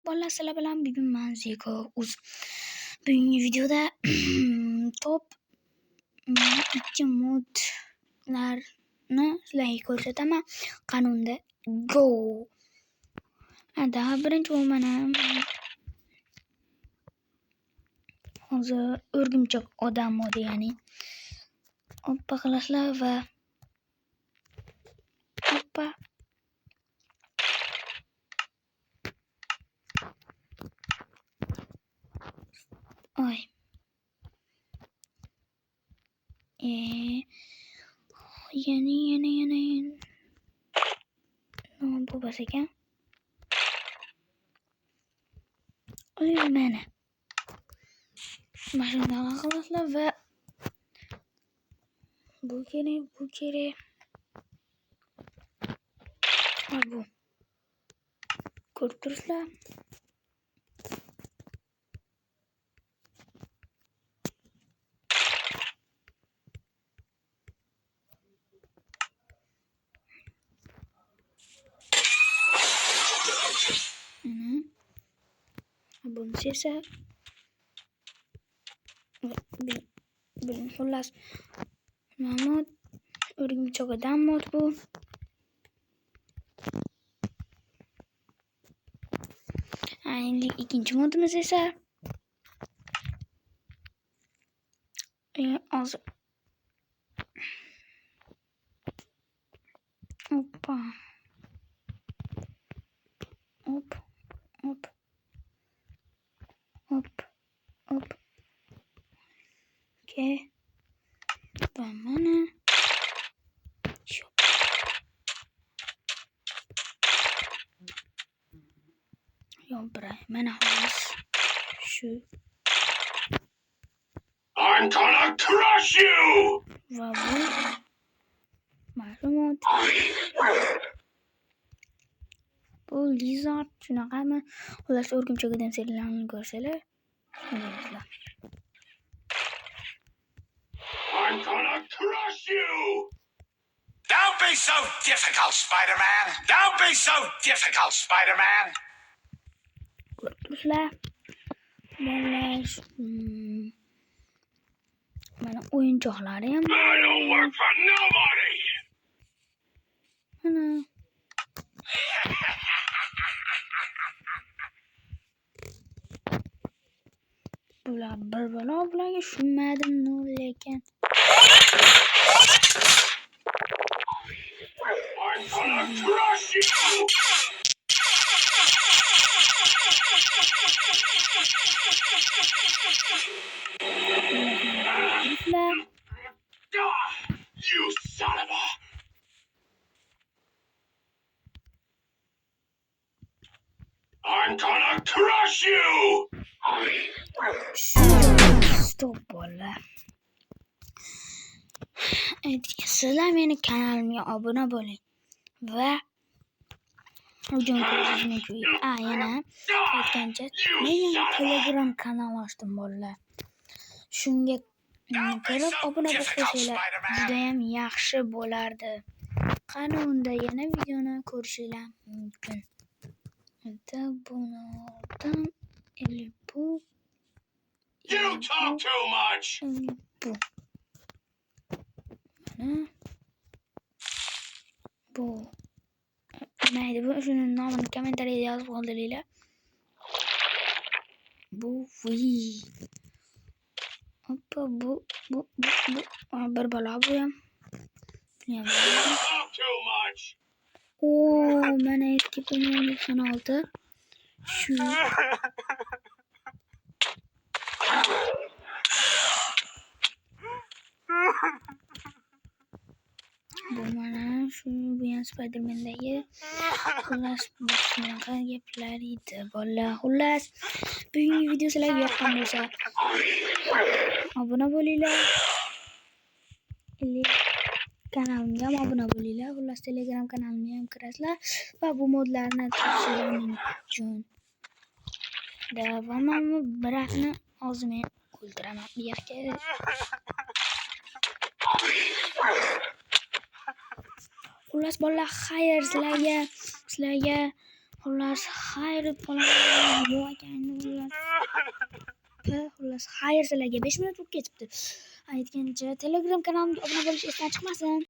Bolalar, sizlar bilan bugun men Zeko Uz. Bugungi videoda top 2 modlarni sizlarga ko'rsataman. Qanunda go. Daha birinchi bo'lman. Hozir o'rgimchak odam modi, ya'ni oppa qilasizlar va oppa oy yana bu bas ekan. Oy mana mashinadan qilasizlar va bu kerak va bu ko'rib turibsizlar. Bunisi esa xullas mod o'rgimchoqdan mod bu. Endi ikkinchi modimiz esa hozir oppa hop okey. Va mana mana xolos shu. I'm gonna crush you! Va bu ma'lumot. Bu lizard shunaqami? Xullas o'rgimchak odam serialarini ko'rsalar, bilasizlar. I'm gonna crush you! Don't be so difficult, Spider-Man! Don't be so difficult, Spider-Man! Ko'ribsizlar. Mana o'yinchoqlari ham. I don't work for nobody! Mana bular bir balo bularga tushunmadim lekin. I'm gonna crush you! You son of a... I'm gonna crush you! Stop bola. Sizlar meni kanalimga obuna bo'ling va hujum qilishni yana aytgancha men Telegram kanal ochdim bolalar. Shunga kirib obuna bo'lib qo'ysanglar juda ham yaxshi bo'lardi. Qani unda yana videoni ko'rishinglar mumkin. You talk too much! Bu mayli, bu shuni nomini kommentariyada yozib qoldiringlar. Bu oppa bu bir balo bu ham. You talk too much! Mana eski PlayStation 6 shu. Bu mana shu bu ham Spider-Man'dagi xullas bunaqa gaplar edi bolalar. Xullas bugungi video sizlarga yoqqan bo'lsa obuna bo'linglar. Kanalimga ham obuna bo'linglar. Xullas Telegram kanalimga ham kirasizlar va bu modlarni topishinglar mumkin. Davomini birakni hozir men o'ldiraman bu yerga. Xullas bolalar, xayr sizlarga Xullas, xayr deb qolaman. Yo'q ekan, xullas, xayr sizlarga 5 minut bo'lib ketibdi. Aytgancha Telegram kanalimga obuna bo'lish esdan chiqmasin.